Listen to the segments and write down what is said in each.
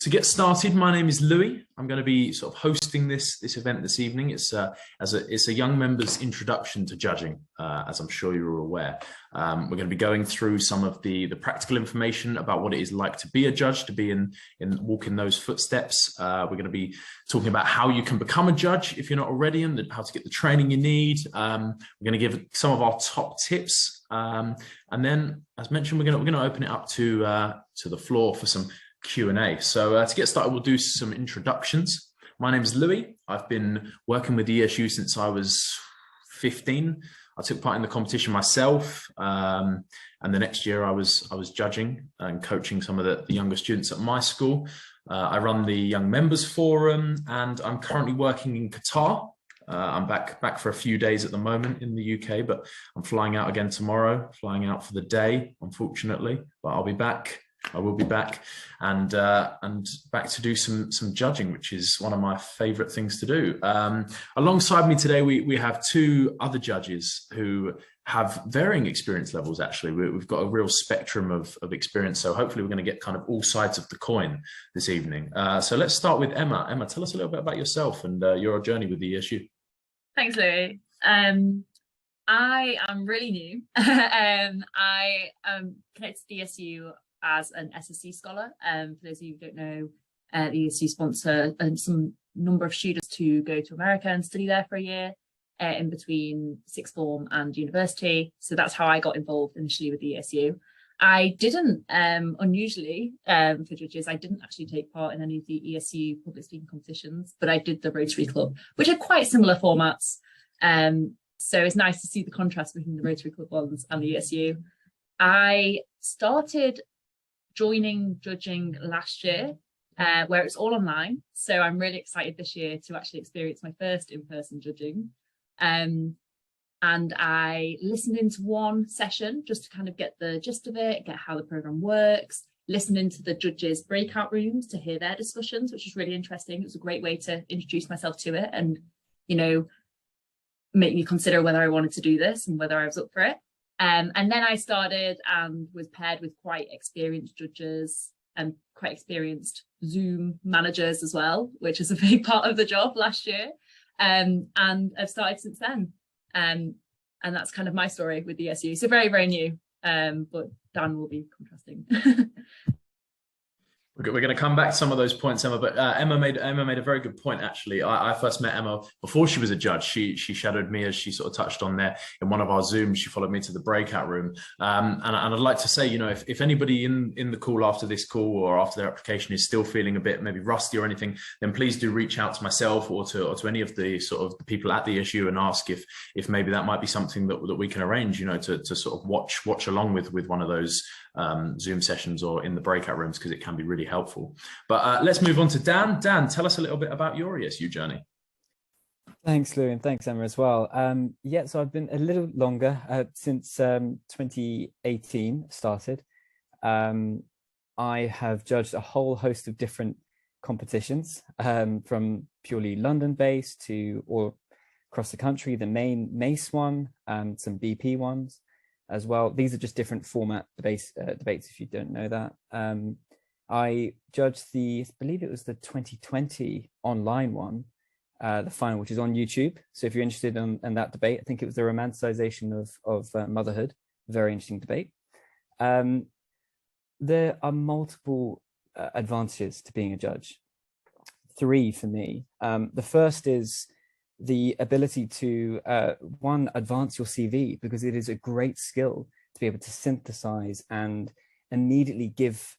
To get started, my name is Louis. I'm going to be sort of hosting this event this evening. It's a young member's introduction to judging, as I'm sure you're aware. We're going to be going through some of the practical information about what it is like to be a judge, to be walk in those footsteps. We're going to be talking about how you can become a judge if you're not already, and how to get the training you need. We're going to give some of our top tips, and then, as mentioned, we're going to open it up to the floor for some Q&A. So to get started, we'll do some introductions. My name is Louis. I've been working with ESU since I was 15. I took part in the competition myself, and the next year I was judging and coaching some of the younger students at my school. I run the Young Members Forum, and I'm currently working in Qatar. I'm back for a few days at the moment in the UK, but I'm flying out again tomorrow, flying out for the day, unfortunately, but I'll be back. I will be back and back to do some judging, which is one of my favorite things to do. Alongside me today, we have two other judges who have varying experience levels. Actually, we've got a real spectrum of experience. So hopefully we're going to get kind of all sides of the coin this evening. So let's start with Emma. Emma, tell us a little bit about yourself and your journey with the ESU. Thanks, Louis. I am really new. I am connected to the ESU as an SSC scholar. For those of you who don't know, the ESU sponsor some number of students to go to America and study there for a year in between sixth form and university. So that's how I got involved initially with the ESU. I didn't, unusually for judges, I didn't actually take part in any of the ESU public speaking competitions, but I did the Rotary Club, which are quite similar formats. So it's nice to see the contrast between the Rotary Club ones and the ESU. I started joining judging last year, where it's all online. So I'm really excited this year to actually experience my first in-person judging. And I listened into one session just to kind of get the gist of it, get how the program works, listen into the judges' breakout rooms to hear their discussions, which was really interesting. It was a great way to introduce myself to it and, you know, make me consider whether I wanted to do this and whether I was up for it. And then I started and was paired with quite experienced judges and quite experienced Zoom managers as well, which is a big part of the job last year. And I've started since then. And that's kind of my story with the ESU. So very, very new, but Dan will be contrasting. We're going to come back to some of those points, Emma, but Emma made a very good point, actually. I first met Emma before she was a judge. She shadowed me, as she sort of touched on there, in one of our Zooms. She followed me to the breakout room. And I'd like to say, you know, if anybody in the call after this call or after their application is still feeling a bit maybe rusty or anything, then please do reach out to myself or to any of the sort of the people at the issue and ask if maybe that might be something that we can arrange, you know, to sort of watch along with one of those Zoom sessions or in the breakout rooms, because it can be really helpful. But let's move on to Dan. Dan, tell us a little bit about your ESU journey. Thanks, Lou, and thanks, Emma, as well. Yeah, so I've been a little longer since 2018 started. I have judged a whole host of different competitions, from purely London-based to all across the country, the main MACE one, some BP ones as well. These are just different format debates, if you don't know that. I judged I believe it was the 2020 online one, the final, which is on YouTube. So if you're interested in that debate, I think it was the romanticization of motherhood. Very interesting debate. There are multiple advantages to being a judge. 3 for me. The first is the ability to, one, advance your CV, because it is a great skill to be able to synthesize and immediately give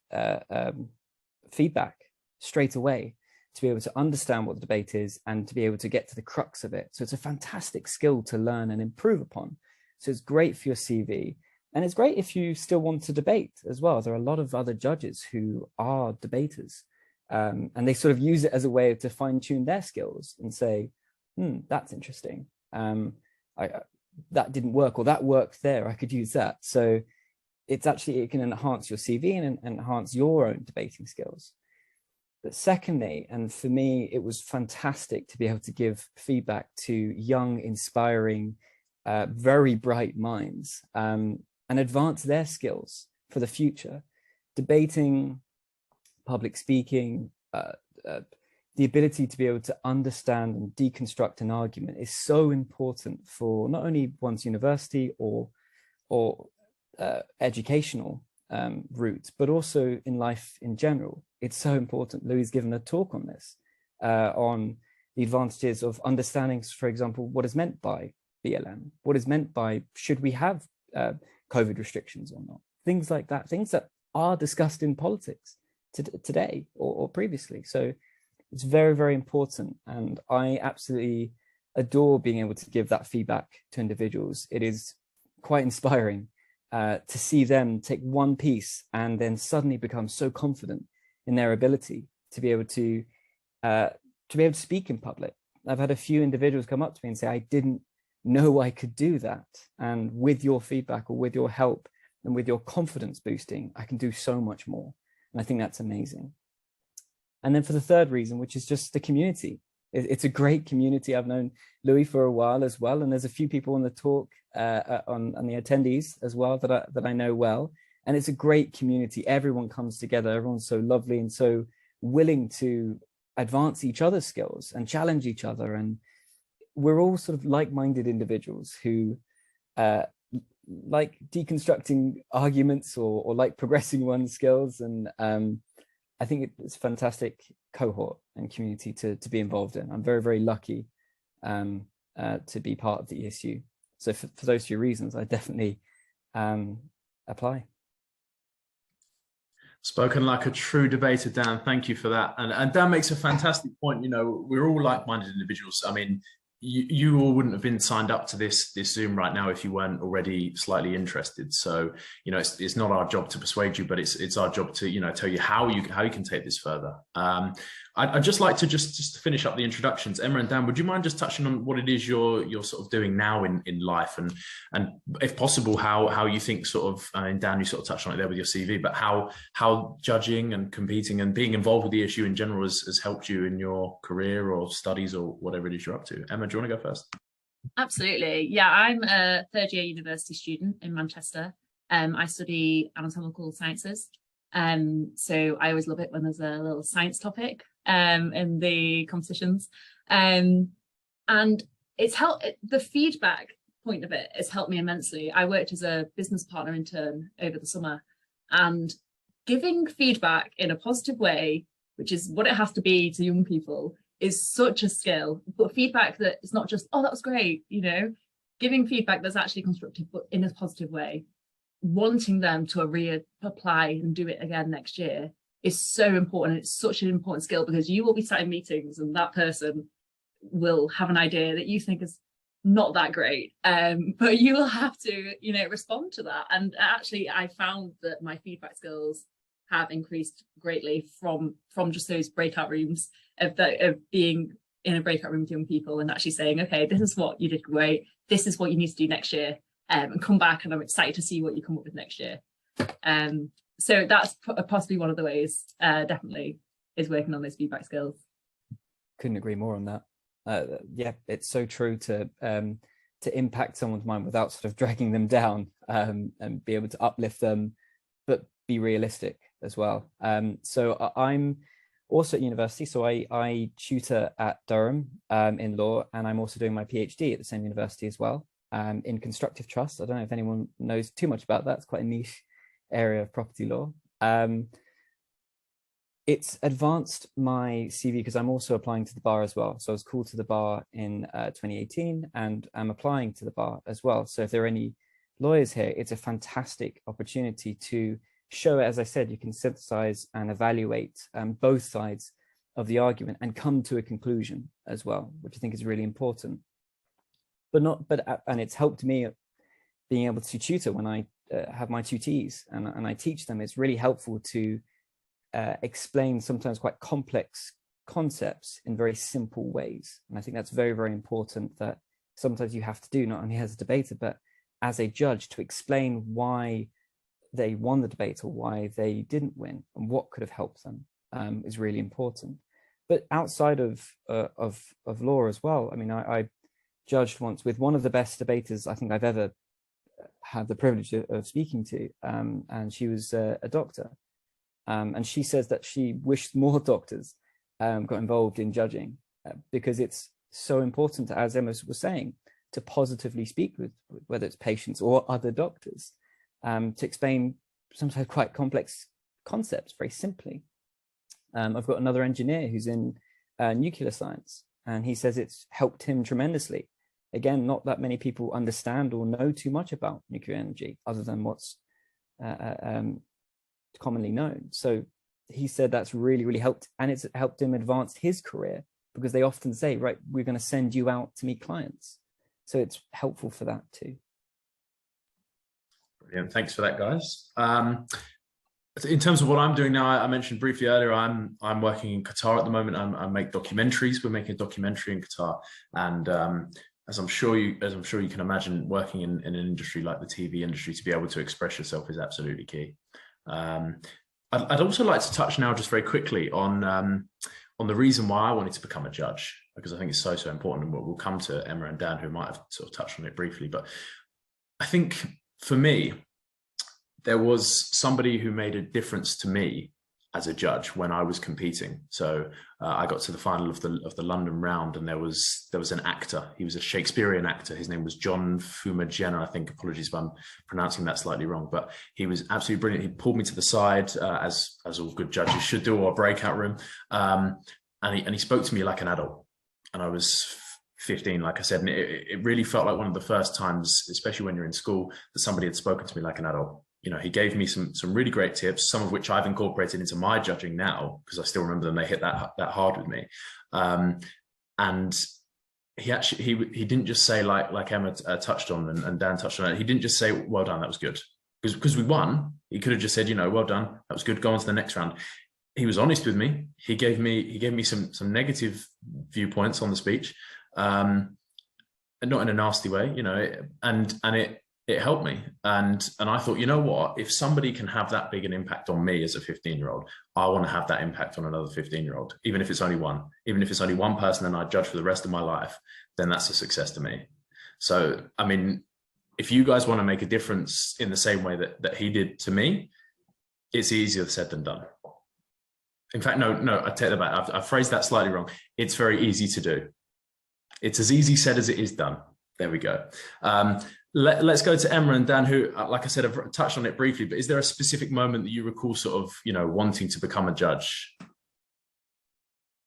feedback straight away, to be able to understand what the debate is and to be able to get to the crux of it. So it's a fantastic skill to learn and improve upon. So it's great for your CV. And it's great if you still want to debate as well. There are a lot of other judges who are debaters, and they sort of use it as a way to fine tune their skills and say, that's interesting. That didn't work, or that worked there. I could use that. So it can enhance your CV and enhance your own debating skills. But secondly, and for me, it was fantastic to be able to give feedback to young, inspiring, very bright minds, and advance their skills for the future. Debating public speaking, the ability to be able to understand and deconstruct an argument is so important for not only one's university or educational route, but also in life in general. It's so important. Louis given a talk on this, on the advantages of understanding, for example, what is meant by BLM, what is meant by should we have COVID restrictions or not, things like that, things that are discussed in politics today or previously. So it's very, very important, and I absolutely adore being able to give that feedback to individuals. It is quite inspiring to see them take one piece and then suddenly become so confident in their ability to be able to speak in public. I've had a few individuals come up to me and say, I didn't know I could do that. And with your feedback or with your help and with your confidence boosting, I can do so much more. And I think that's amazing. And then for the third reason, which is just the community. It's a great community. I've known Louis for a while as well. And there's a few people on the talk, on the attendees as well that I know well. And it's a great community. Everyone comes together. Everyone's so lovely and so willing to advance each other's skills and challenge each other. And we're all sort of like-minded individuals who like deconstructing arguments or like progressing one's skills. And I think it's a fantastic cohort and community to be involved in. I'm very, very lucky to be part of the ESU. So for those few reasons, I definitely apply. Spoken like a true debater, Dan. Thank you for that. And Dan makes a fantastic point. You know, we're all like-minded individuals. I mean, you all wouldn't have been signed up to this Zoom right now if you weren't already slightly interested. So, you know, it's not our job to persuade you, but it's our job to, you know, tell you how you can take this further. I'd just like to just to finish up the introductions. Emma and Dan, would you mind just touching on what it is you're sort of doing now in life, and if possible, how you think sort of, and Dan, you sort of touched on it there with your CV, but how judging and competing and being involved with the ESU in general has helped you in your career or studies or whatever it is you're up to. Emma, do you want to go first? Absolutely. Yeah, I'm a third year university student in Manchester. I study anatomical sciences. So I always love it when there's a little science topic in the competitions. And it's helped, the feedback point of it has helped me immensely. I worked as a business partner intern over the summer, and giving feedback in a positive way, which is what it has to be to young people, is such a skill. But feedback that is not just, oh, that was great, you know, giving feedback that's actually constructive, but in a positive way, wanting them to reapply and do it again next year is so important. It's such an important skill, because you will be sat in meetings and that person will have an idea that you think is not that great, but you will have to, you know, respond to that. And actually I found that my feedback skills have increased greatly from just those breakout rooms of being in a breakout room with young people and actually saying, okay, this is what you did great, this is what you need to do next year, and come back, and I'm excited to see what you come up with next year. So that's possibly one of the ways, definitely, is working on those feedback skills. Couldn't agree more on that. Yeah, it's so true to impact someone's mind without sort of dragging them down, and be able to uplift them, but be realistic as well. So I'm also at university, so I tutor at Durham in law, and I'm also doing my PhD at the same university as well, in constructive trust. I don't know if anyone knows too much about that. It's quite a niche area of property law. It's advanced my CV because I'm also applying to the bar as well. So I was called to the bar in 2018, and I'm applying to the bar as well. So if there are any lawyers here, it's a fantastic opportunity to show, as I said, you can synthesize and evaluate both sides of the argument and come to a conclusion as well, which I think is really important. And it's helped me being able to tutor when I have my tutees and I teach them. It's really helpful to explain sometimes quite complex concepts in very simple ways. And I think that's very, very important, that sometimes you have to do, not only as a debater, but as a judge, to explain why they won the debate or why they didn't win and what could have helped them, is really important. But outside of law as well, I mean, I judged once with one of the best debaters I think I've ever had the privilege of speaking to, and she was a doctor. And she says that she wished more doctors got involved in judging because it's so important, as Emma was saying, to positively speak with whether it's patients or other doctors, to explain sometimes quite complex concepts very simply. I've got another engineer who's in nuclear science, and he says it's helped him tremendously. Again, not that many people understand or know too much about nuclear energy other than what's commonly known. So he said that's really, really helped, and it's helped him advance his career, because they often say, right, we're going to send you out to meet clients. So it's helpful for that too. Brilliant. Thanks for that, guys. In terms of what I'm doing now, I mentioned briefly earlier, I'm working in Qatar at the moment. I make documentaries. We're making a documentary in Qatar, and as I'm sure you can imagine, working in an industry like the TV industry, to be able to express yourself is absolutely key. I'd also like to touch now, just very quickly, on the reason why I wanted to become a judge, because I think it's so important, and we'll come to Emma and Dan, who might have sort of touched on it briefly. But I think for me, there was somebody who made a difference to me as a judge when I was competing. So I got to the final of the London round, and there was an actor. He was a Shakespearean actor. His name was John Fumagena, I think. Apologies if I'm pronouncing that slightly wrong, but he was absolutely brilliant. He pulled me to the side, as all good judges should do, or a breakout room, and he spoke to me like an adult. And I was 15, like I said, and it really felt like one of the first times, especially when you're in school, that somebody had spoken to me like an adult. You know, he gave me some really great tips, some of which I've incorporated into my judging now, because I still remember them. They hit that hard with me. And he didn't just say, like Emma touched on and Dan touched on it. He didn't just say, well done, that was good, because we won. He could have just said, well done, that was good, go on to the next round. He was honest with me. He gave me some negative viewpoints on the speech, and not in a nasty way, and it helped me. And I thought, you know what, if somebody can have that big an impact on me as a 15-year-old, I want to have that impact on another 15-year-old, even if it's only one person and I judge for the rest of my life, then that's a success to me. So, I mean, if you guys want to make a difference in the same way that he did to me, it's easier said than done. In fact, no, I take that back. I've phrased that slightly wrong. It's very easy to do. It's as easy said as it is done. There we go. Let's go to Emma and Dan, who, like I said, I've touched on it briefly, but is there a specific moment that you recall sort of, wanting to become a judge?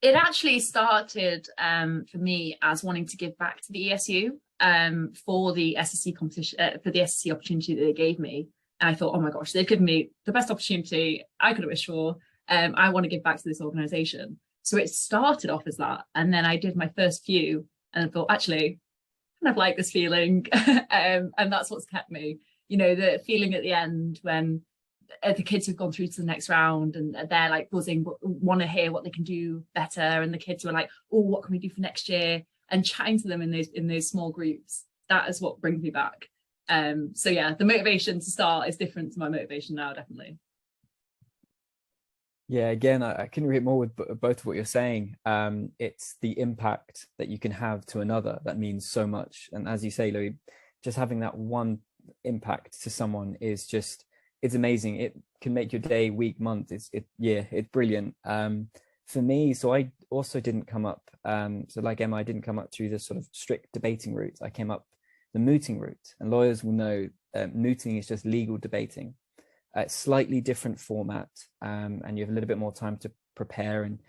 It actually started for me as wanting to give back to the ESU for the SSC competition, for the SSC opportunity that they gave me. And I thought, oh my gosh, they've given me the best opportunity I could have wished for. I want to give back to this organisation. So it started off as that. And then I did my first few and I thought, actually, I kind of like this feeling. And that's what's kept me, the feeling at the end when the kids have gone through to the next round and they're like buzzing, want to hear what they can do better. And the kids were like, oh, what can we do for next year? And chatting to them in those small groups, that is what brings me back. So yeah, the motivation to start is different to my motivation now, definitely. Yeah, again, I couldn't agree more with both of what you're saying. It's the impact that you can have to another that means so much. And as you say, Louis, just having that one impact to someone is just, it's amazing. It can make your day, week, month. It's brilliant. For me, so I also didn't come up, so like Emma, I didn't come up through the sort of strict debating route. I came up the mooting route, and lawyers will know mooting is just legal debating. Slightly different format, and you have a little bit more time to prepare, and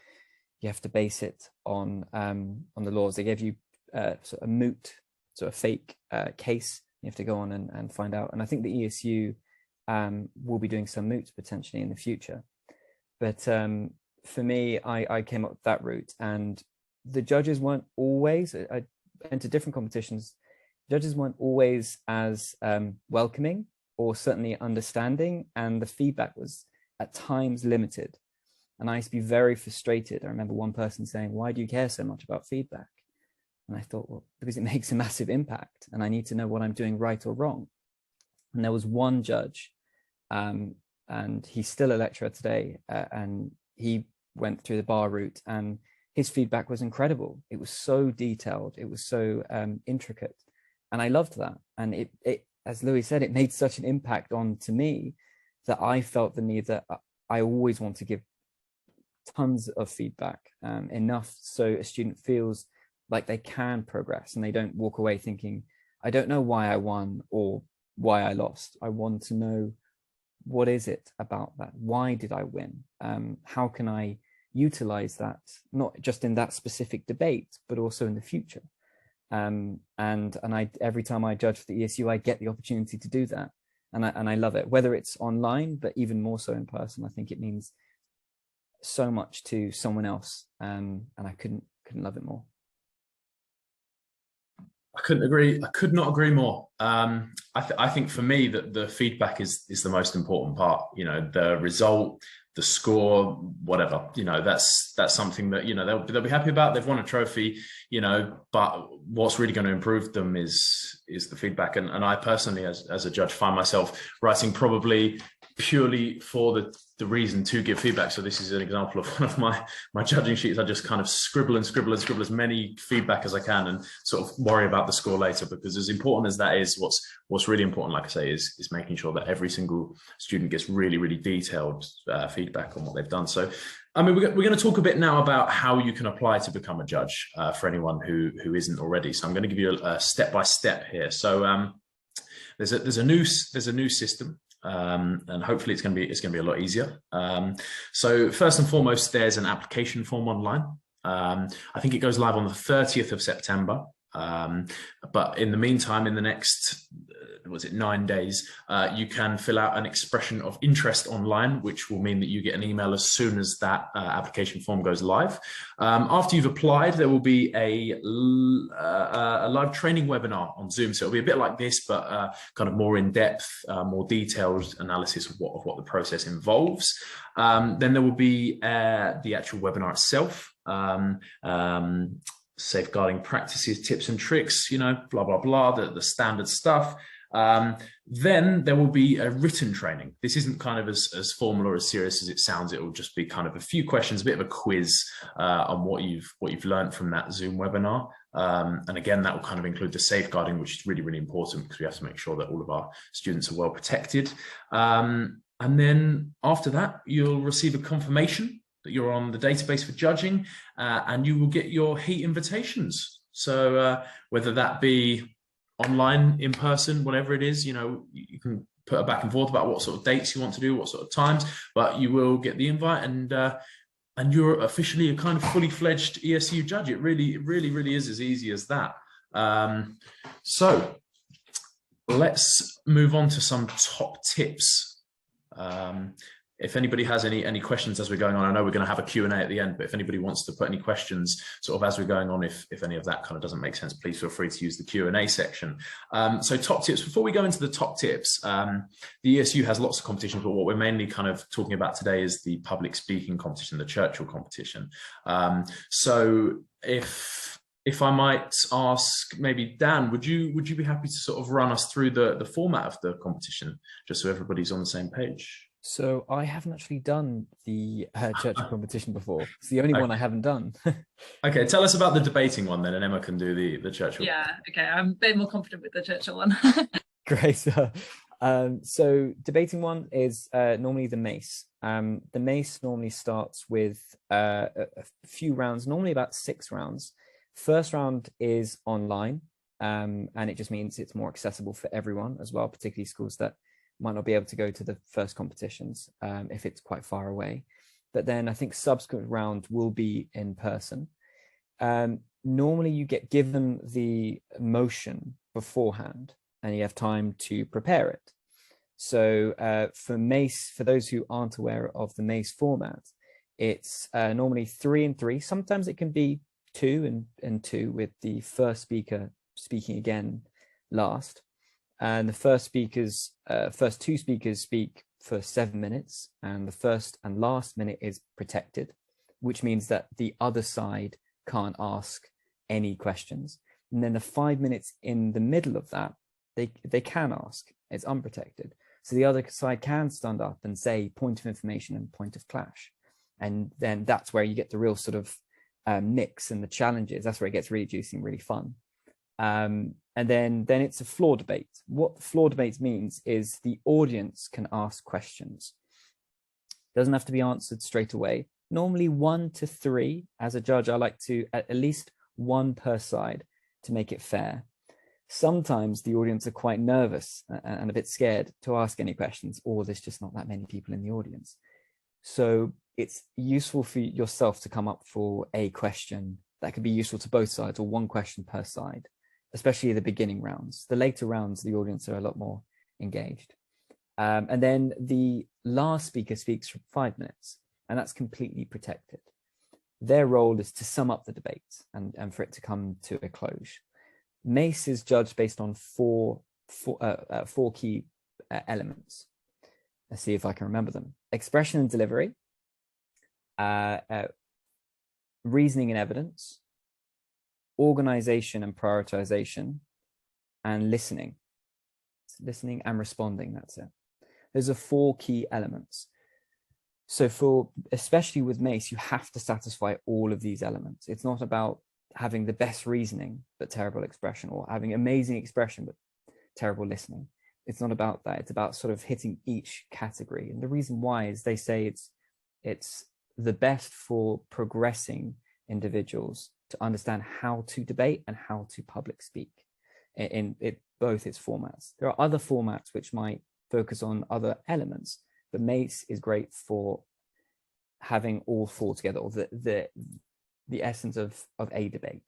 you have to base it on the laws. They give you sort of a moot, sort of fake case. You have to go on and find out. And I think the ESU will be doing some moots potentially in the future. But for me, I came up with that route, and the judges weren't always. I entered different competitions. Judges weren't always as welcoming or certainly understanding, and the feedback was at times limited. And I used to be very frustrated. I remember one person saying, "Why do you care so much about feedback?" And I thought, well, because it makes a massive impact and I need to know what I'm doing right or wrong. And there was one judge, and he's still a lecturer today, and he went through the bar route, and his feedback was incredible. It was so detailed. It was so intricate. And I loved that. And it, as Louis said, it made such an impact on to me that I felt the need that I always want to give tons of feedback, enough so a student feels like they can progress and they don't walk away thinking, I don't know why I won or why I lost. I want to know, what is it about that? Why did I win? How can I utilize that, not just in that specific debate, but also in the future? And I, every time I judge for the ESU, I get the opportunity to do that. And I love it, whether it's online, but even more so in person. I think it means so much to someone else. And I couldn't love it more. I couldn't agree. I could not agree more. I think for me that the feedback is the most important part. You know, the result, the score, whatever. You know, that's something that, you know, they'll be happy about. They've won a trophy. You know, but what's really going to improve them is the feedback. And I personally, as a judge, find myself writing probably purely for the reason to give feedback. So this is an example of one of my judging sheets. I just kind of scribble as many feedback as I can and sort of worry about the score later, because as important as that is, what's really important, like I say, is making sure that every single student gets really, really detailed feedback on what they've done. So, I mean, we're going to talk a bit now about how you can apply to become a judge for anyone who isn't already. So I'm going to give you a step-by-step here. So there's a new system. And hopefully it's going to be a lot easier. So first and foremost, there's an application form online. I think it goes live on the 30th of September. But in the meantime, in the next, 9 days, you can fill out an expression of interest online, which will mean that you get an email as soon as that application form goes live. After you've applied, there will be a live training webinar on Zoom. So it'll be a bit like this, but kind of more in depth, more detailed analysis of what the process involves. Then there will be the actual webinar itself. Safeguarding practices, tips and tricks, you know, blah, blah, blah, the standard stuff. Then there will be a written training. This isn't kind of as formal or as serious as it sounds. It will just be kind of a few questions, a bit of a quiz on what you've learned from that Zoom webinar. And again, that will kind of include the safeguarding, which is really, really important because we have to make sure that all of our students are well protected. And then after that, you'll receive a confirmation that you're on the database for judging, and you will get your heat invitations. So whether that be online, in person, whatever it is, you know, you can put a back and forth about what sort of dates you want to do, what sort of times, but you will get the invite, and you're officially a kind of fully fledged ESU judge. It really is as easy as that. So let's move on to some top tips. If anybody has any questions as we're going on, I know we're going to have a Q&A at the end, but if anybody wants to put any questions sort of as we're going on, if any of that kind of doesn't make sense, please feel free to use the Q&A section. So top tips, before we go into the top tips, the ESU has lots of competitions, but what we're mainly kind of talking about today is the public speaking competition, the Churchill competition. So if I might ask, maybe Dan, would you be happy to sort of run us through the format of the competition, just so everybody's on the same page? So I haven't actually done the Churchill competition before. It's the only one I haven't done. Okay, tell us about the debating one then, and Emma can do the Churchill. Yeah, okay, I'm a bit more confident with the Churchill one. Great. So debating one is normally the mace. The mace normally starts with a few rounds, normally about 6 rounds. First round is online, and it just means it's more accessible for everyone as well, particularly schools that might not be able to go to the first competitions if it's quite far away. But then I think subsequent round will be in person. Normally you get given the motion beforehand and you have time to prepare it. So for mace, for those who aren't aware of the mace format, it's normally 3 and 3. Sometimes it can be 2 and 2, with the first speaker speaking again last. And the first 2 speakers speak for 7 minutes, and the first and last minute is protected, which means that the other side can't ask any questions. And then the 5 minutes in the middle of that, they can ask. It's unprotected. So the other side can stand up and say point of information and point of clash. And then that's where you get the real sort of mix and the challenges. That's where it gets really juicy and really fun. And then it's a floor debate. What floor debate means is the audience can ask questions. Doesn't have to be answered straight away. Normally 1 to 3. As a judge, I like to at least 1 per side to make it fair. Sometimes the audience are quite nervous and a bit scared to ask any questions, or there's just not that many people in the audience. So it's useful for yourself to come up for a question that could be useful to both sides, or 1 question per side, especially the beginning rounds. The later rounds, the audience are a lot more engaged. And then the last speaker speaks for 5 minutes, and that's completely protected. Their role is to sum up the debate and for it to come to a close. Mace is judged based on four key elements. Let's see if I can remember them. Expression and delivery, reasoning and evidence, organization and prioritization, and listening. Listening and responding, that's it. Those are 4 key elements. So especially with Mace, you have to satisfy all of these elements. It's not about having the best reasoning but terrible expression, or having amazing expression but terrible listening. It's not about that. It's about sort of hitting each category. And the reason why is they say it's the best for progressing individuals to understand how to debate and how to public speak in both its formats. There are other formats which might focus on other elements, but Mace is great for having all 4 together, or the essence of a debate.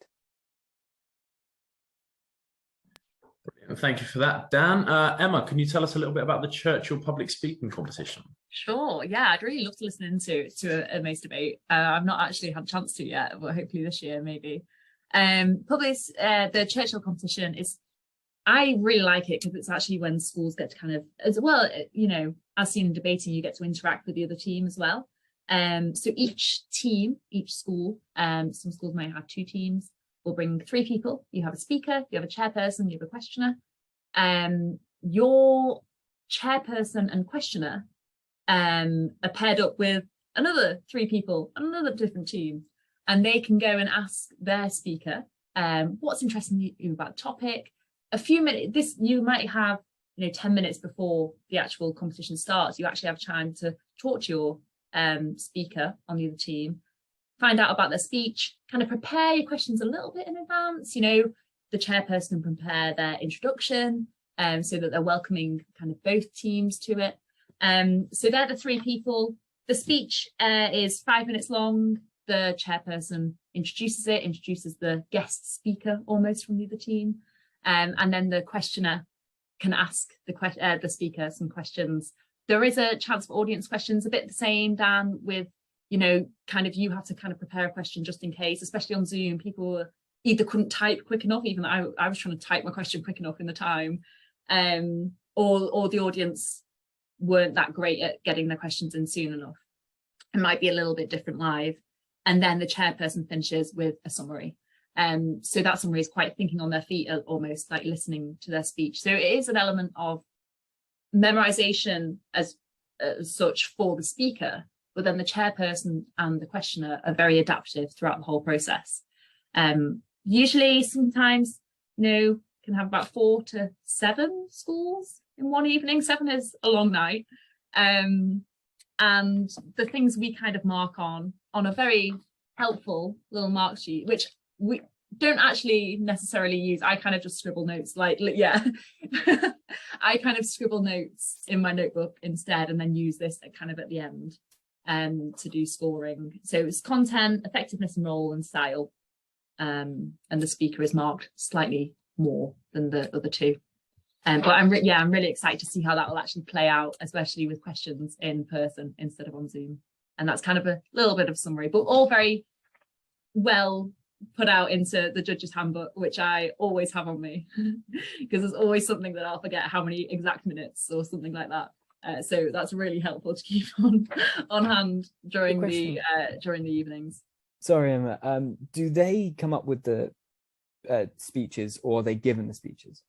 Brilliant. Thank you for that, Dan. Emma, can you tell us a little bit about the Churchill public speaking competition? Sure. Yeah, I'd really love to listen into a Mace debate. I've not actually had a chance to yet, but hopefully this year maybe. The Churchill competition is, I really like it because it's actually when schools get to kind of, as well, you know, as seen in debating, you get to interact with the other team as well. So each school, some schools might have 2 teams, will bring 3 people. You have a speaker, you have a chairperson, you have a questioner. Your chairperson and questioner are paired up with another 3 people, another different team, and they can go and ask their speaker what's interesting you about the topic. A few minutes, you might have, 10 minutes before the actual competition starts, you actually have time to talk to your speaker on the other team, find out about their speech, kind of prepare your questions a little bit in advance. The chairperson can prepare their introduction so that they're welcoming kind of both teams to it. So they're the 3 people. The speech is 5 minutes long. The chairperson introduces the guest speaker almost from the other team. And then the questioner can ask the speaker some questions. There is a chance for audience questions, a bit the same, Dan, with, kind of you have to kind of prepare a question just in case, especially on Zoom. People either couldn't type quick enough, even I was trying to type my question quick enough in the time, or the audience weren't that great at getting their questions in soon enough. It might be a little bit different live. And then the chairperson finishes with a summary. So that summary is quite thinking on their feet, almost like listening to their speech. So it is an element of memorization as such for the speaker, but then the chairperson and the questioner are very adaptive throughout the whole process. Usually, sometimes, can have about 4 to 7 schools in one evening. 7 is a long night. And the things we kind of mark on a very helpful little mark sheet, which we don't actually necessarily use. I kind of just scribble notes, I kind of scribble notes in my notebook instead, and then use this kind of at the end to do scoring. So it's content, effectiveness and role, and style. And the speaker is marked slightly more than the other 2. But I'm really excited to see how that will actually play out, especially with questions in person instead of on Zoom. And that's kind of a little bit of summary, but all very well put out into the judge's handbook, which I always have on me because there's always something that I'll forget how many exact minutes or something like that. So that's really helpful to keep on hand during the evenings. Sorry, Emma. Do they come up with the speeches, or are they given the speeches?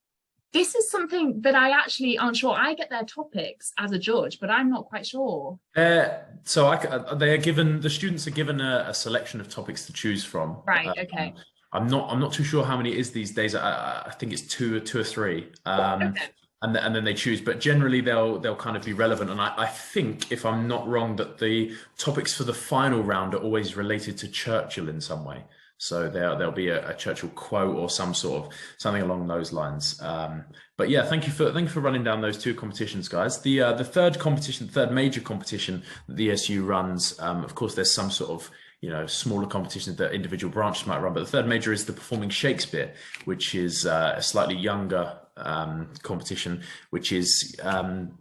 This is something that I actually aren't sure. I get their topics as a judge, but I'm not quite sure. So they are given, the students are given a selection of topics to choose from. Right. Okay. I'm not too sure how many it is these days. I think it's two or three. Okay. and then they choose, but generally they'll kind of be relevant. And I think, if I'm not wrong, that the topics for the final round are always related to Churchill in some way. So there'll be a Churchill quote or something along those lines. But yeah, thank you for running down those two competitions, guys. The third major competition that the ESU runs. Of course, there's some sort of smaller competitions that individual branches might run, but the third major is the Performing Shakespeare, which is a slightly younger competition, which is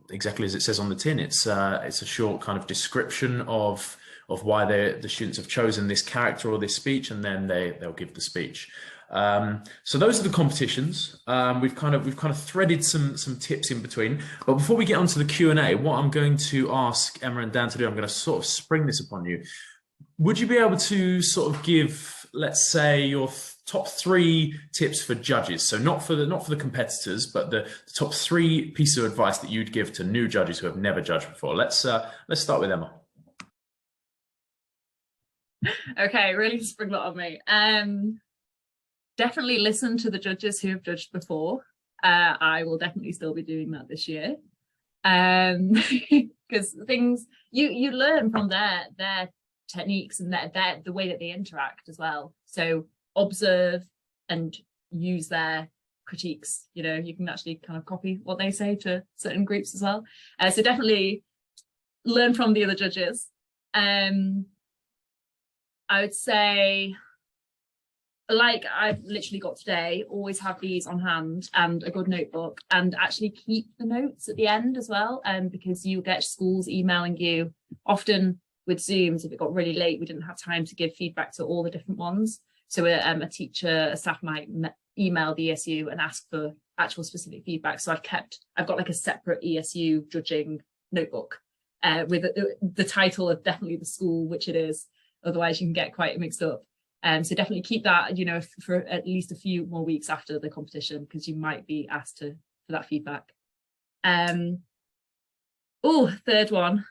exactly as it says on the tin. It's a short kind of description of why the students have chosen this character or this speech, and then they'll give the speech. So those are the competitions. We've kind of threaded some tips in between, but before we get onto the Q&A, what I'm going to ask Emma and Dan to do, I'm going to sort of spring this upon you. Would you be able to sort of give, let's say, your top 3 tips for judges? So not for the competitors, but the top 3 pieces of advice that you'd give to new judges who have never judged before. Let's start with Emma. Okay, really spring that on me. Definitely listen to the judges who have judged before. I will definitely still be doing that this year. Because things you learn from their techniques and the way that they interact as well. So observe and use their critiques. You can actually kind of copy what they say to certain groups as well. So definitely learn from the other judges. I would say, like I've literally got today, always have these on hand and a good notebook, and actually keep the notes at the end as well, because you get schools emailing you. Often with Zooms, if it got really late, we didn't have time to give feedback to all the different ones. So a staff might email the ESU and ask for actual specific feedback. So I've got like a separate ESU judging notebook with the title of definitely the school which it is. Otherwise you can get quite mixed up. So definitely keep that, for at least a few more weeks after the competition, because you might be asked for that feedback. Third one.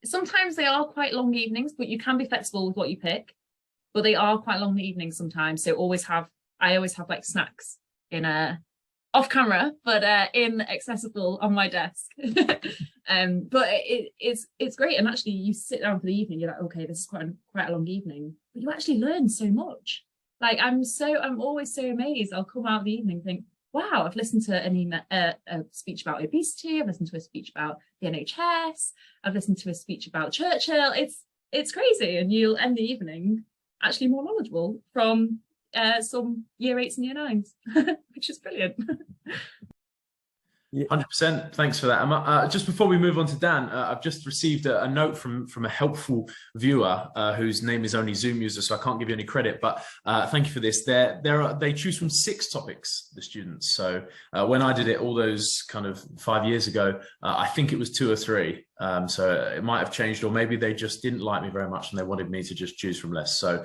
Sometimes they are quite long evenings, but you can be flexible with what you pick. But they are quite long evenings sometimes. So I always have like snacks in off camera, but accessible on my desk. But it's great. And actually you sit down for the evening, you're like, okay, this is quite a long evening, but you actually learn so much. Like I'm always so amazed. I'll come out of the evening and think, wow, I've listened to a speech about obesity, I've listened to a speech about the NHS, I've listened to a speech about Churchill. It's crazy. And you'll end the evening actually more knowledgeable from some year 8s and year 9s, which is brilliant. 100%. Thanks for that. Just before we move on to Dan, I've just received a note from a helpful viewer whose name is only Zoom user, so I can't give you any credit. But thank you for this. They choose from 6 topics, the students. So when I did it all those kind of 5 years ago, I think it was 2 or 3. So it might have changed, or maybe they just didn't like me very much and they wanted me to just choose from less. So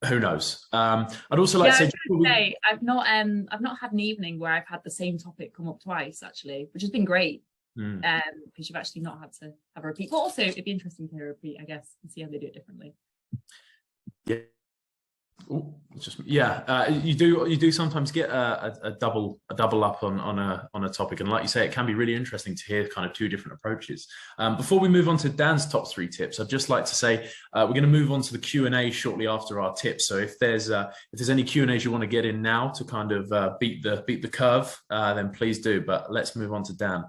who knows? I'd also like to say, I've not had an evening where I've had the same topic come up twice, actually, which has been great. Because you've actually not had to have a repeat. But also it'd be interesting to hear a repeat, I guess, and see how they do it differently. Yeah. Ooh, you do sometimes get a double up on a topic, and like you say, it can be really interesting to hear kind of 2 different approaches. Before we move on to Dan's top 3 tips, I'd just like to say we're going to move on to the Q&A shortly after our tips. So if there's any Q&As you want to get in now to kind of beat the curve, then please do. But let's move on to Dan.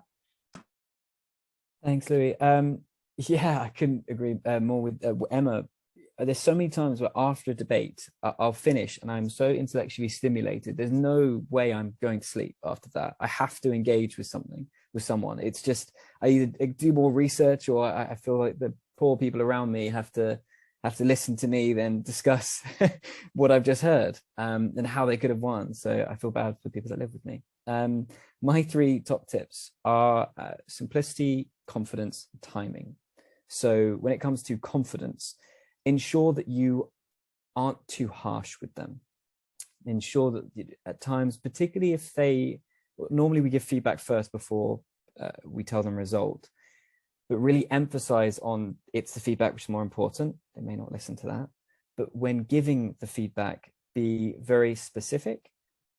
Thanks, Louis. I couldn't agree more with Emma. There's so many times where after a debate, I'll finish and I'm so intellectually stimulated. There's no way I'm going to sleep after that. I have to engage with someone. It's just, I either do more research, or I feel like the poor people around me have to listen to me then discuss what I've just heard and how they could have won. So I feel bad for the people that live with me. My 3 top tips are simplicity, confidence, and timing. So when it comes to confidence, ensure that you aren't too harsh with them. Ensure that at times, particularly if normally we give feedback first before we tell them result, but really emphasize on it's the feedback which is more important. They may not listen to that, but when giving the feedback, be very specific,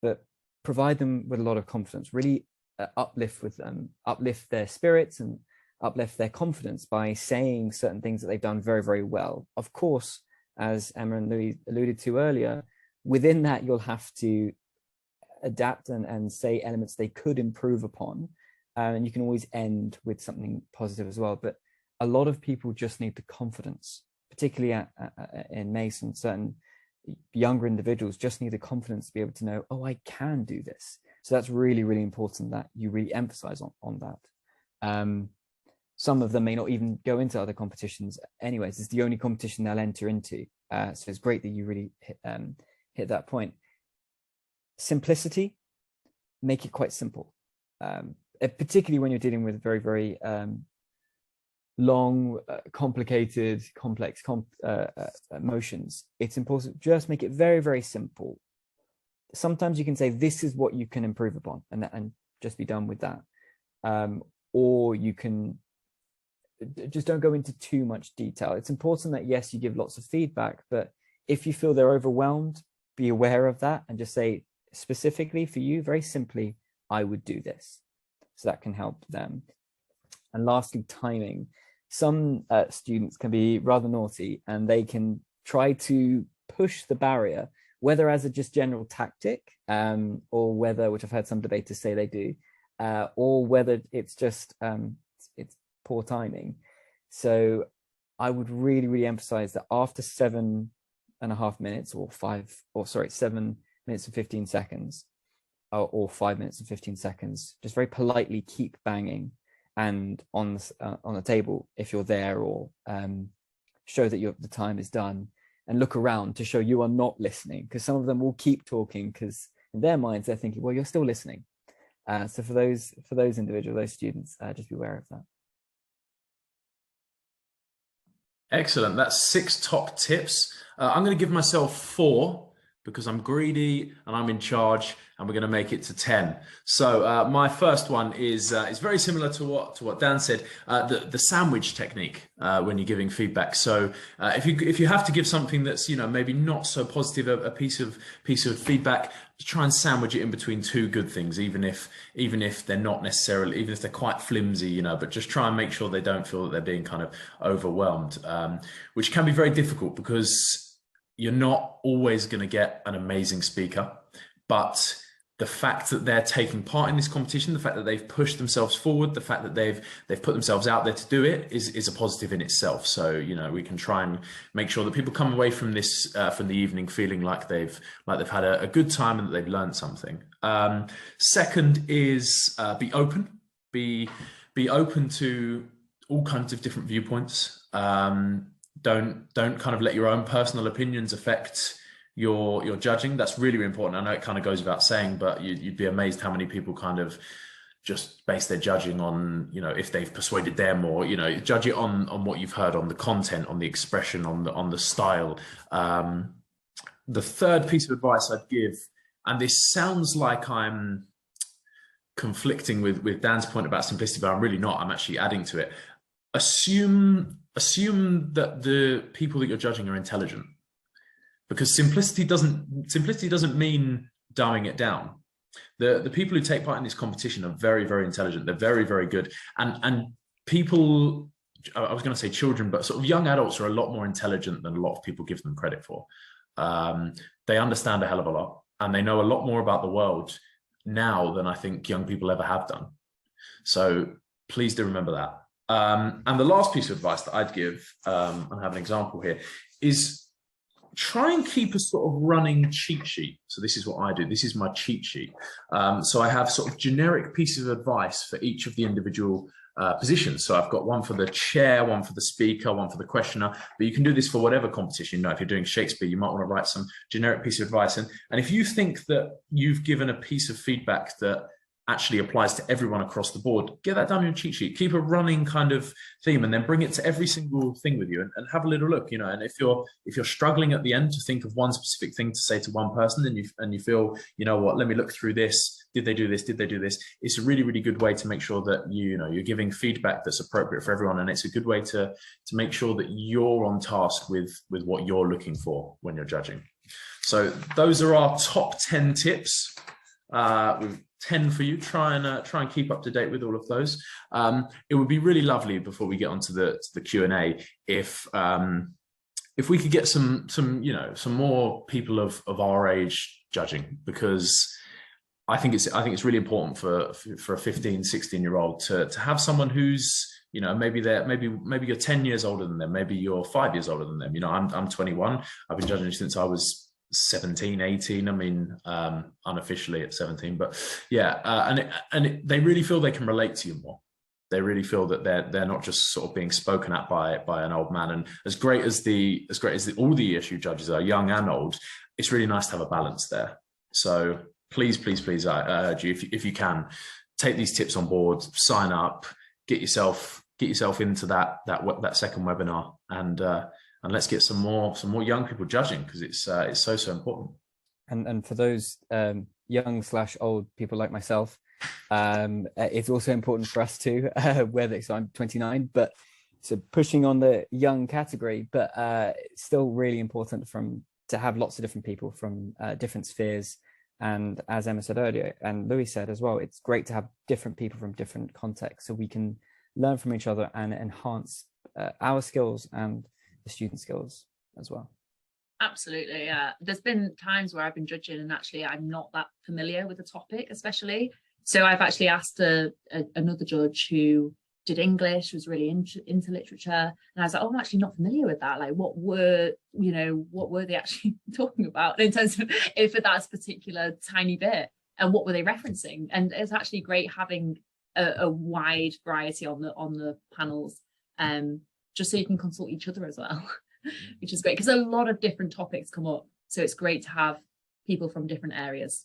but provide them with a lot of confidence. Really uplift with them, uplift their spirits and uplift their confidence by saying certain things that they've done very, very well. Of course, as Emma and Louis alluded to earlier, within that, you'll have to adapt and say elements they could improve upon. And you can always end with something positive as well. But a lot of people just need the confidence, particularly in Mason, certain younger individuals just need the confidence to be able to know, oh, I can do this. So that's really, really important that you really emphasize on that. Some of them may not even go into other competitions anyways. It's the only competition they'll enter into. So it's great that you really hit that point. Simplicity, make it quite simple. Particularly when you're dealing with very, very long, complicated, complex motions. It's important, just make it very, very simple. Sometimes you can say, this is what you can improve upon, and just be done with that. Or you can just don't go into too much detail. It's important that, yes, you give lots of feedback, but if you feel they're overwhelmed, be aware of that and just say, specifically for you, very simply, I would do this. So that can help them. And lastly, timing. Some students can be rather naughty and they can try to push the barrier, whether as a just general tactic, or whether, which I've heard some debaters say they do, or whether it's just it's poor timing. So I would really, really emphasize that after 7.5 minutes or 7 minutes and 15 seconds, or 5 minutes and 15 seconds, just very politely keep banging and on the table if you're there, or show that the time is done, and look around to show you are not listening, because some of them will keep talking because in their minds they're thinking, well, you're still listening. So for those individuals, those students, just be aware of that. Excellent. That's 6 top tips. I'm going to give myself 4 because I'm greedy and I'm in charge, and we're going to make it to 10. So my first one is very similar to what Dan said, the sandwich technique when you're giving feedback. So if you have to give something that's, you know, maybe not so positive, a piece of feedback, try and sandwich it in between 2 good things, even if they're not necessarily, even if they're quite flimsy, you know, but just try and make sure they don't feel that they're being kind of overwhelmed, which can be very difficult because you're not always going to get an amazing speaker, but the fact that they're taking part in this competition, the fact that they've pushed themselves forward, the fact that they've put themselves out there to do it is a positive in itself. So, you know, we can try and make sure that people come away from this, from the evening, feeling like they've had a good time and that they've learned something. Second is be open. Be open to all kinds of different viewpoints. Don't kind of let your own personal opinions affect your judging. That's really, really important. I know it kind of goes without saying, but you'd be amazed how many people kind of just base their judging on, you know, if they've persuaded them, or, you know, judge it on what you've heard, on the content, on the expression, on the style. The third piece of advice I'd give, and this sounds like I'm conflicting with Dan's point about simplicity, but I'm really not. I'm actually adding to it. Assume that the people that you're judging are intelligent, because simplicity doesn't mean dumbing it down. The people who take part in this competition are very, very intelligent. They're very, very good. And people, I was going to say children, but sort of young adults are a lot more intelligent than a lot of people give them credit for. They understand a hell of a lot, and they know a lot more about the world now than I think young people ever have done. So please do remember that. And the last piece of advice that I'd give, and I have an example here, is try and keep a sort of running cheat sheet. So this is what I do. This is my cheat sheet. So I have sort of generic pieces of advice for each of the individual positions. So I've got one for the chair, one for the speaker, one for the questioner, but you can do this for whatever competition. You know, if you're doing Shakespeare, you might want to write some generic piece of advice. And if you think that you've given a piece of feedback that actually applies to everyone across the board, get that down in your cheat sheet. Keep a running kind of theme, and then bring it to every single thing with you, and have a little look, you know. And if you're struggling at the end to think of one specific thing to say to one person, and you feel, you know what, let me look through this. Did they do this? Did they do this? It's a really, really good way to make sure that you're giving feedback that's appropriate for everyone, and it's a good way to make sure that you're on task with what you're looking for when you're judging. So those are our top 10 tips. We've 10 for you. Try and keep up to date with all of those. It would be really lovely before we get onto the Q&A if we could get some more people of our age judging, because I think it's really important for a 15, 16-year-old to have someone who's, maybe you're 10 years older than them, maybe you're 5 years older than them. I'm 21. I've been judging since I was 17, 18. I mean, unofficially at 17, but yeah. They really feel they can relate to you more. They really feel that they're not just sort of being spoken at by an old man. And as great as all the ESU judges are, young and old, it's really nice to have a balance there. So please, I urge you, if you can, take these tips on board, sign up, get yourself into that second webinar, and let's get some more young people judging, because it's so important. And for those young/old people like myself, it's also important for us too, so I'm 29, but so pushing on the young category, but it's still really important to have lots of different people from different spheres. And as Emma said earlier, and Louis said as well, it's great to have different people from different contexts, so we can learn from each other and enhance our skills and the student skills as well. Absolutely, yeah. There's been times where I've been judging and actually I'm not that familiar with the topic, especially. So I've actually asked another judge who did English, was really into literature, and I was like, oh, I'm actually not familiar with that. Like, what were they actually talking about in terms of if that's a particular tiny bit, and what were they referencing? And it's actually great having a wide variety on the panels, just so you can consult each other as well, which is great, because a lot of different topics come up. So it's great to have people from different areas.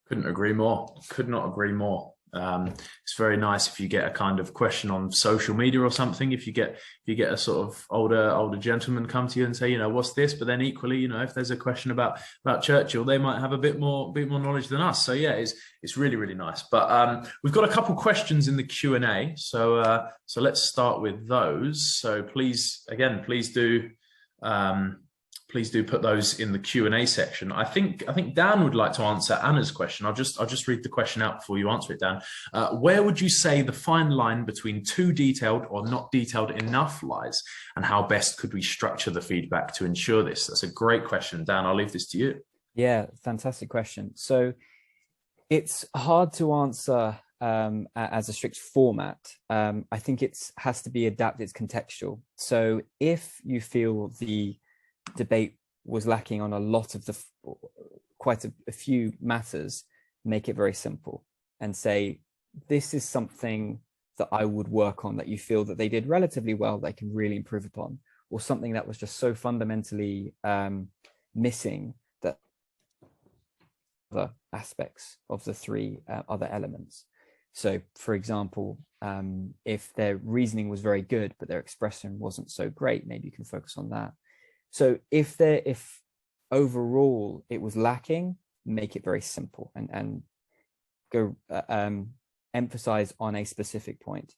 Couldn't agree more. Could not agree more. It's very nice if you get a kind of question on social media or something, if you get a sort of older gentleman come to you and say, what's this? But then equally, if there's a question about Churchill, they might have a bit more knowledge than us. So yeah, it's really, really nice. But we've got a couple questions in the Q&A, so let's start with those. So please do put those in the Q&A section. I think Dan would like to answer Anna's question. I'll just read the question out before you answer it, Dan. Where would you say the fine line between too detailed or not detailed enough lies, and how best could we structure the feedback to ensure this? That's a great question, Dan. I'll leave this to you. Yeah, fantastic question. So it's hard to answer as a strict format. I think it has to be adapted, it's contextual. So if you feel the debate was lacking on a lot of quite a few matters, make it very simple and say, this is something that I would work on, that you feel that they did relatively well, they can really improve upon, or something that was just so fundamentally missing that other aspects of the three other elements. So for example, if their reasoning was very good but their expression wasn't so great, maybe you can focus on that. So if overall it was lacking, make it very simple and go emphasize on a specific point.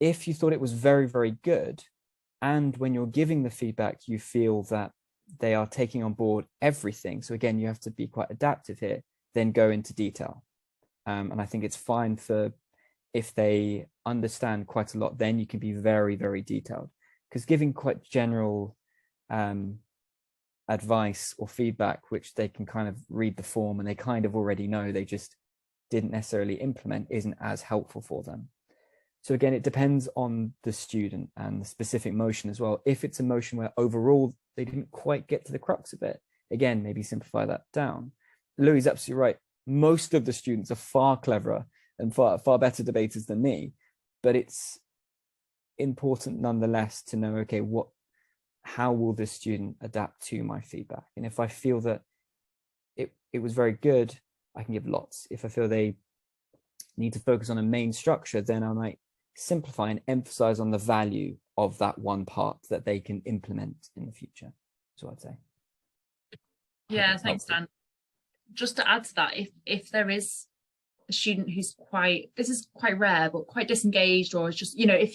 If you thought it was very, very good, and when you're giving the feedback, you feel that they are taking on board everything, so again, you have to be quite adaptive here, then go into detail. And I think it's fine if they understand quite a lot, then you can be very, very detailed, because giving quite general advice or feedback, which they can kind of read the form and they kind of already know, they just didn't necessarily implement, isn't as helpful for them. So again, it depends on the student and the specific motion as well. If it's a motion where overall they didn't quite get to the crux of it, again, maybe simplify that down. Louis is absolutely right. Most of the students are far cleverer and far better debaters than me, but it's important nonetheless to know, okay, how will this student adapt to my feedback? And if I feel that it was very good, I can give lots. If I feel they need to focus on a main structure, then I might simplify and emphasize on the value of that one part that they can implement in the future. That's what I'd say. Yeah, thanks, Dan. Just to add to that, if there is a student who's this is quite rare, but quite disengaged, or it's just, if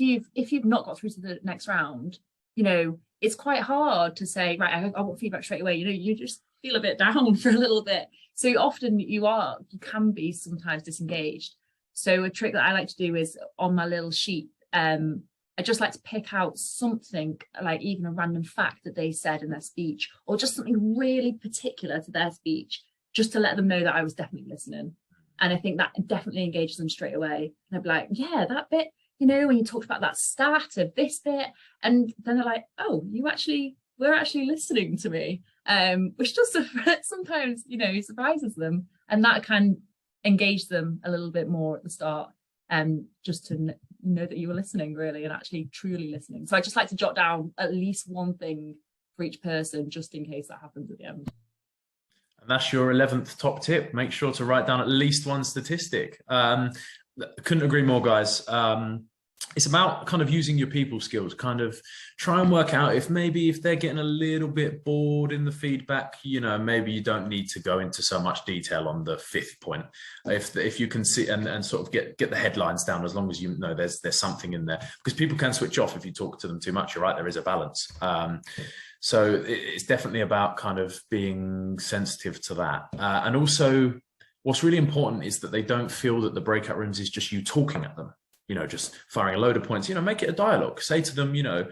you've not got through to the next round, it's quite hard to say, right, I want feedback straight away. You just feel a bit down for a little bit. So often you can be sometimes disengaged. So a trick that I like to do is on my little sheet, I just like to pick out something, like even a random fact that they said in their speech, or just something really particular to their speech, just to let them know that I was definitely listening. And I think that definitely engages them straight away. And I'd be like, yeah, that bit, you know, when you talked about that stat of this bit, and then they're like, oh, we're actually listening to me, which just sometimes, you know, surprises them. And that can engage them a little bit more at the start, just to know that you were listening, really, and actually truly listening. So I just like to jot down at least one thing for each person, just in case that happens at the end. And that's your 11th top tip. Make sure to write down at least one statistic. Couldn't agree more, guys. It's about kind of using your people skills, kind of try and work out if they're getting a little bit bored in the feedback, you know, maybe you don't need to go into so much detail on the 5th point. If you can see and sort of get the headlines down, as long as you know there's something in there, because people can switch off if you talk to them too much. You're right, there is a balance. So it's definitely about kind of being sensitive to that. And also what's really important is that they don't feel that the breakout rooms is just you talking at them, you know, just firing a load of points. You know, make it a dialogue. Say to them, you know,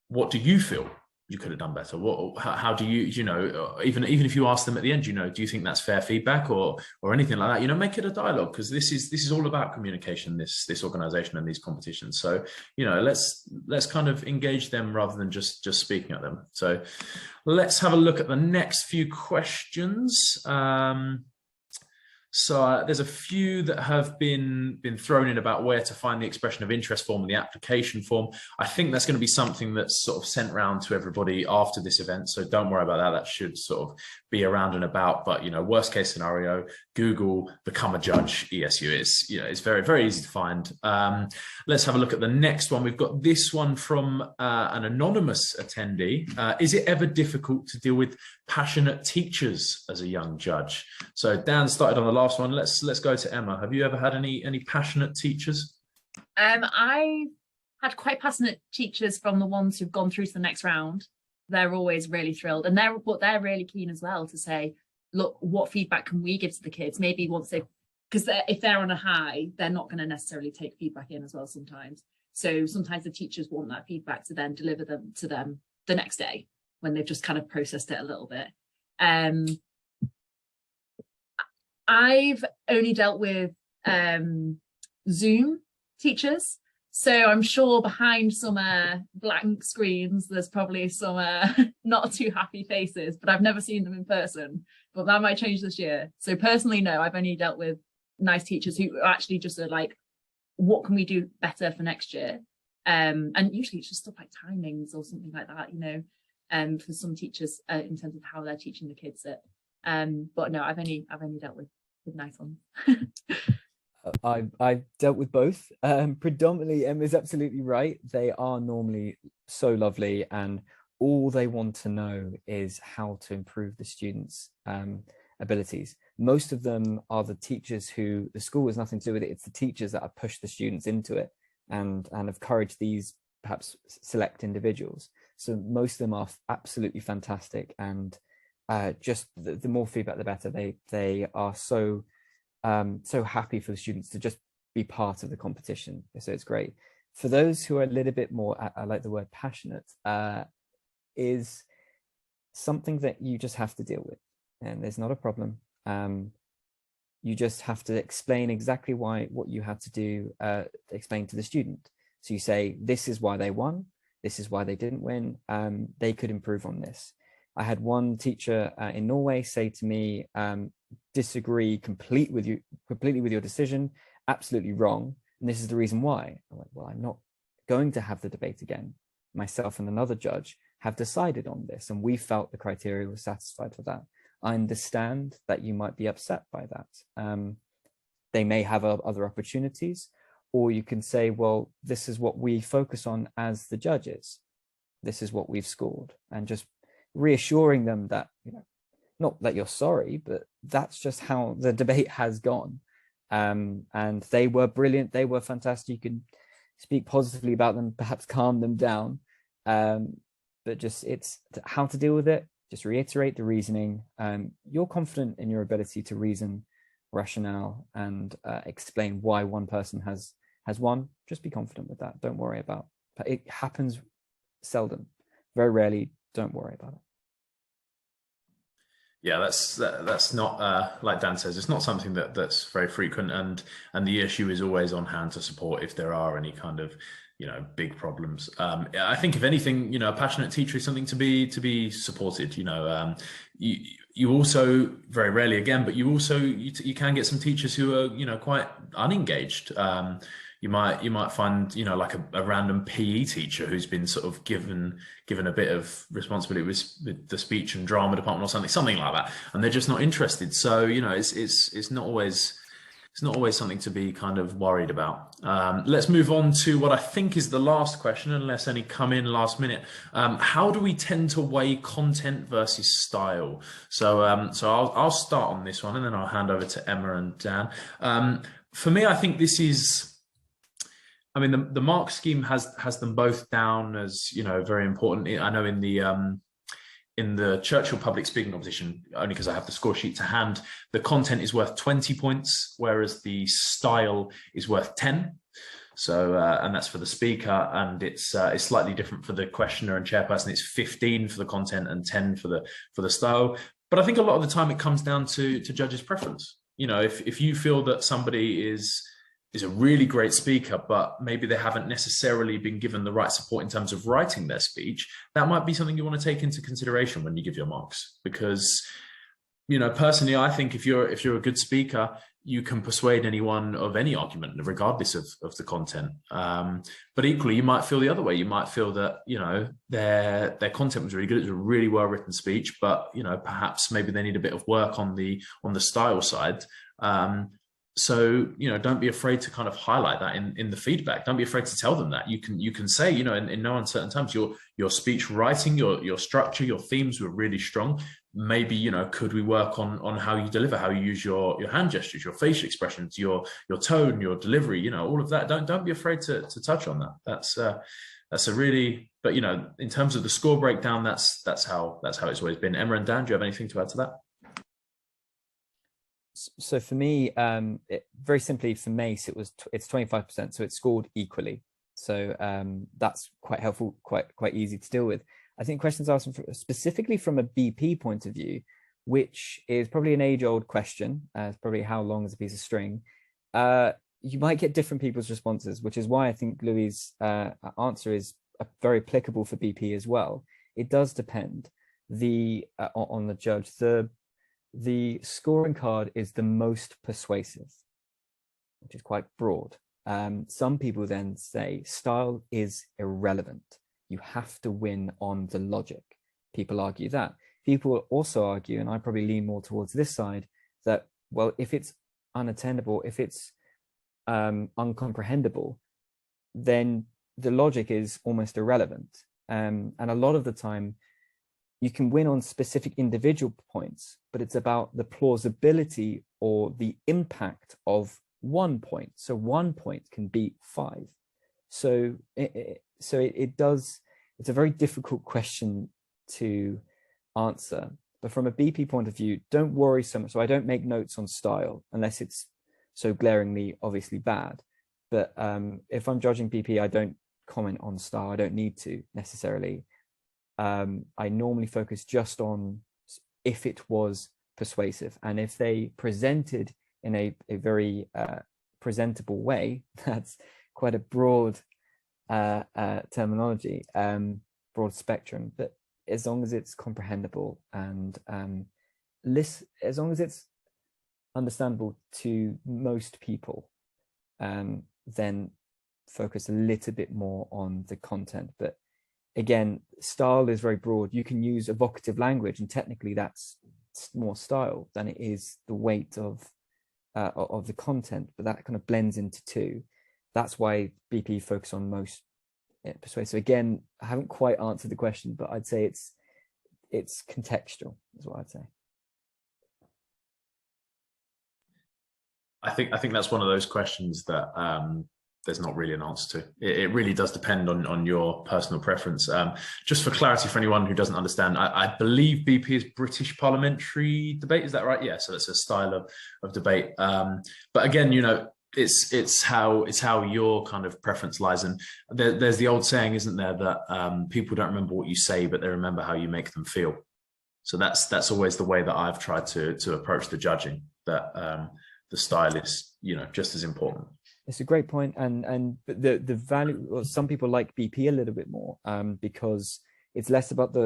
what do you feel you could have done better? How do you, you know, even if you ask them at the end, you know, do you think that's fair feedback or anything like that? You know, make it a dialogue, because this is all about communication, this organization and these competitions. So, you know, let's kind of engage them rather than just speaking at them. So let's have a look at the next few questions. So there's a few that have been thrown in about where to find the expression of interest form and the application form. I think that's going to be something that's sort of sent round to everybody after this event. So don't worry about that. That should sort of be around and about. But, you know, worst case scenario, Google become a judge ESU. It's very, very easy to find. Let's have a look at the next one. We've got this one from an anonymous attendee. Is it ever difficult to deal with passionate teachers as a young judge? So Dan started on the last one. Let's go to Emma. Have you ever had any passionate teachers? I had quite passionate teachers from the ones who've gone through to the next round. They're always really thrilled, and they're really keen as well to say, look, what feedback can we give to the kids? Maybe once because if they're on a high, they're not going to necessarily take feedback in as well sometimes. So sometimes the teachers want that feedback to then deliver them to them the next day when they've just kind of processed it a little bit. I've only dealt with Zoom teachers, so I'm sure behind some blank screens there's probably some not too happy faces, but I've never seen them in person. But that might change this year. So personally, no, I've only dealt with nice teachers who actually just are like, what can we do better for next year? And usually it's just stuff like timings or something like that, you know, for some teachers in terms of how they're teaching the kids it. But no, I've only dealt with nice ones. I've dealt with both. Predominantly, Emma's absolutely right. They are normally so lovely, and all they want to know is how to improve the students' abilities. Most of them are the teachers who the school has nothing to do with it. It's the teachers that have pushed the students into it and have encouraged these perhaps select individuals. So most of them are absolutely fantastic, and just the more feedback the better. They are so happy for the students to just be part of the competition. So it's great. For those who are a little bit more, I like the word passionate, is something that you just have to deal with, and there's not a problem. You just have to explain exactly what you had to do, explain to the student. So you say, this is why they won, this is why they didn't win, they could improve on this. I had one teacher in Norway say to me, disagree completely with your decision, absolutely wrong, and this is the reason why. I went, well, I'm not going to have the debate again. Myself and another judge have decided on this, and we felt the criteria was satisfied for that. I understand that you might be upset by that. They may have other opportunities, or you can say, well, this is what we focus on as the judges. This is what we've scored, and just reassuring them that, you know, not that you're sorry, but that's just how the debate has gone. And they were brilliant. They were fantastic. You can speak positively about them, perhaps calm them down. But just it's how to deal with it. just reiterate the reasoning. You're confident in your ability to reason, rationale, and explain why one person has won. Just be confident with that. Don't worry about it. It happens seldom, very rarely. Don't worry about it. Yeah, that's not like Dan says, it's not something that's very frequent, and the ESU is always on hand to support if there are any kind of big problems. I think if anything, a passionate teacher is something to be supported. You also very rarely again, but you also you can get some teachers who are quite unengaged. You might find like a random PE teacher who's been sort of given a bit of responsibility with the speech and drama department or something like that, and they're just not interested. So it's not always something to be kind of worried about. Let's move on to what I think is the last question, unless any come in last minute. How do we tend to weigh content versus style? So I'll start on this one, and then I'll hand over to Emma and Dan. For me, I think this is. I mean, the mark scheme has them both down as very important. I know in the Churchill public speaking competition, only because I have the score sheet to hand, the content is worth 20 points, whereas the style is worth 10. So and that's for the speaker, and it's slightly different for the questioner and chairperson. It's 15 for the content and 10 for the style. But I think a lot of the time it comes down to judges' preference. If you feel that somebody is a really great speaker, but maybe they haven't necessarily been given the right support in terms of writing their speech, that might be something you want to take into consideration when you give your marks. Because, personally, I think if you're a good speaker, you can persuade anyone of any argument, regardless of the content. But equally, you might feel the other way. You might feel that, their content was really good. It was a really well-written speech, but, perhaps maybe they need a bit of work on the style side. So, don't be afraid to kind of highlight that in the feedback. Don't be afraid to tell them that. You can say, in no uncertain terms, your speech writing, your structure, your themes were really strong. Maybe, could we work on how you deliver, how you use your hand gestures, your facial expressions, your tone, your delivery, all of that. Don't be afraid to touch on that. That's a really, but in terms of the score breakdown, that's how it's always been. Emma and Dan, do you have anything to add to that? So for me, very simply for Mace, it's 25%, so it's scored equally. So that's quite helpful, quite easy to deal with. I think questions asked specifically from a BP point of view, which is probably an age-old question. It's probably how long is a piece of string. You might get different people's responses, which is why I think Louis' answer is very applicable for BP as well. It does depend on the judge. The scoring card is the most persuasive, which is quite broad. Some people then say style is irrelevant. You have to win on the logic. People argue that. People also argue, and I probably lean more towards this side, that, well, if it's unattainable, if it's uncomprehendable, then the logic is almost irrelevant. And a lot of the time, you can win on specific individual points, but it's about the plausibility or the impact of 1 point. So 1 point can beat 5. So it's a very difficult question to answer. But from a BP point of view, don't worry so much. So I don't make notes on style unless it's so glaringly obviously bad. But if I'm judging BP, I don't comment on style. I don't need to necessarily. I normally focus just on if it was persuasive, and if they presented in a very presentable way. That's quite a broad terminology, broad spectrum, but as long as it's comprehensible and as long as it's understandable to most people, then focus a little bit more on the content. But again, style is very broad. You can use evocative language, and technically that's more style than it is the weight of the content, but that kind of blends into two. That's why BP focus on most persuasive. Again, I haven't quite answered the question, but I'd say it's contextual is what I'd say. I think that's one of those questions that there's not really an answer to. It really does depend on your personal preference. Just for clarity, for anyone who doesn't understand, I believe BP is British parliamentary debate. Is that right? Yeah. So it's a style of debate. But again, you know, it's how your kind of preference lies. And there's the old saying, isn't there, that people don't remember what you say, but they remember how you make them feel. So that's always the way that I've tried to approach the judging. That the style is, you know, just as important. It's a great point, and the value. Well, some people like BP a little bit more because it's less about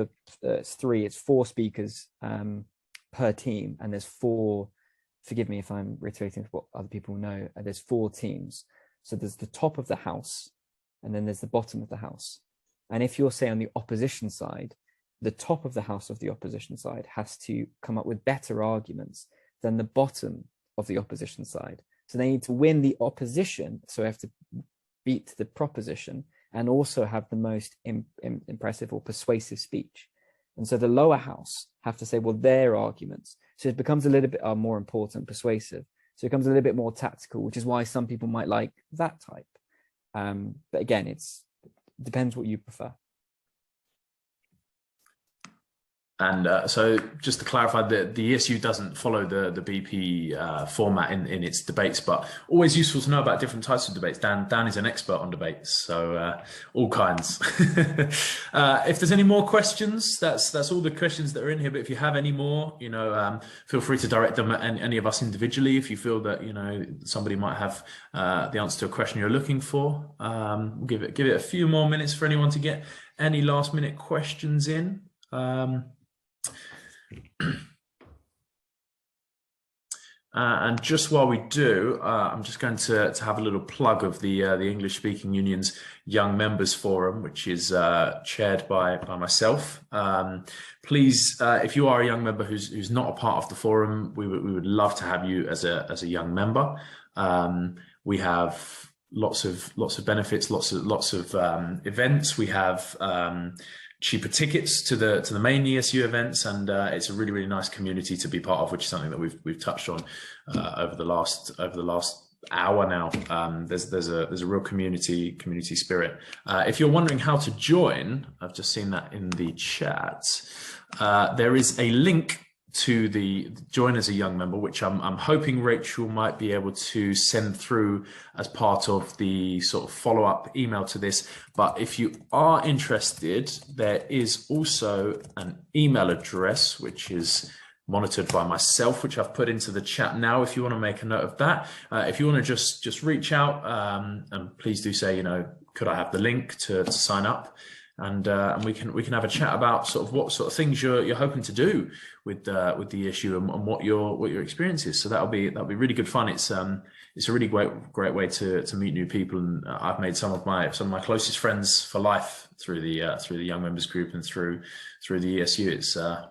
it's 4 speakers per team, and there's 4. Forgive me if I'm reiterating what other people know. There's 4 teams, so there's the top of the house, and then there's the bottom of the house. And if you're, say, on the opposition side, the top of the house of the opposition side has to come up with better arguments than the bottom of the opposition side. So they need to win the opposition, so they have to beat the proposition, and also have the most impressive or persuasive speech. And so the lower house have to say, well, their arguments. So it becomes a little bit more important, persuasive. So it becomes a little bit more tactical, which is why some people might like that type. But again, it depends what you prefer. And so just to clarify, the ESU doesn't follow the BP format in its debates, but always useful to know about different types of debates. Dan is an expert on debates, so all kinds. If there's any more questions, that's all the questions that are in here. But if you have any more, you know, feel free to direct them at any of us individually. If you feel that, you know, somebody might have the answer to a question you're looking for, we'll give it a few more minutes for anyone to get any last minute questions in. And just while we do, I'm just going to have a little plug of the English Speaking Union's Young Members Forum, which is chaired by myself. Please, if you are a young member who's not a part of the forum, we would love to have you as a young member. We have lots of benefits, lots of events. We have cheaper tickets to the main ESU events, and it's a really nice community to be part of, which is something that we've touched on over the last hour now. There's a real community spirit. If you're wondering how to join, I've just seen that in the chat. There is a link to the join as a young member, which I'm hoping Rachel might be able to send through as part of the sort of follow-up email to this. But if you are interested, there is also an email address which is monitored by myself, which I've put into the chat now, if you want to make a note of that. If you want to just reach out, and please do say, you know, could I have the link to sign up? And we can have a chat about sort of what sort of things you're hoping to do with the issue, and what your experience is. So that'll be really good fun. It's a really great way to meet new people, and I've made some of my closest friends for life through the young members group and through the ESU.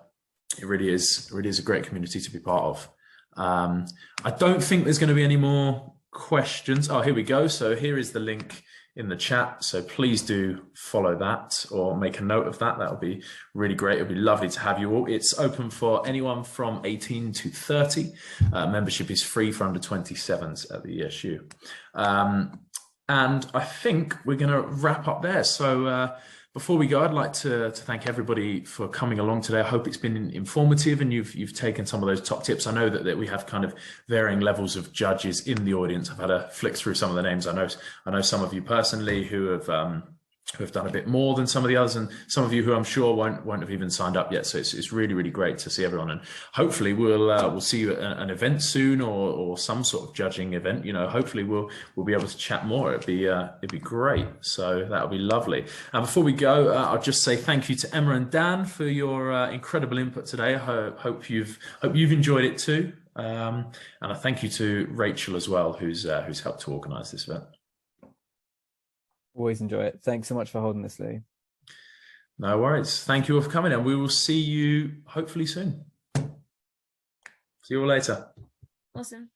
It really is a great community to be part of. I don't think there's going to be any more questions. Oh, here we go. So here is the link in the chat, so please do follow that or make a note of that. That would be really great. It would be lovely to have you all. It's open for anyone from 18 to 30. Membership is free for under 27s at the ESU. And I think we're going to wrap up there. So before we go, I'd like to thank everybody for coming along today. I hope it's been informative and you've taken some of those top tips. I know that we have kind of varying levels of judges in the audience. I've had a flick through some of the names. I know some of you personally who have done a bit more than some of the others, and some of you who I'm sure won't have even signed up yet. So it's really great to see everyone, and hopefully we'll see you at an event soon, or some sort of judging event. You know, hopefully we'll be able to chat more. It'd be great. So that'll be lovely. And before we go, I'll just say thank you to Emma and Dan for your incredible input today. I hope you've enjoyed it too. And I thank you to Rachel as well, who's helped to organise this event. Always enjoy it. Thanks so much for holding this, Louis. No worries. Thank you all for coming, and we will see you hopefully soon. See you all later. Awesome.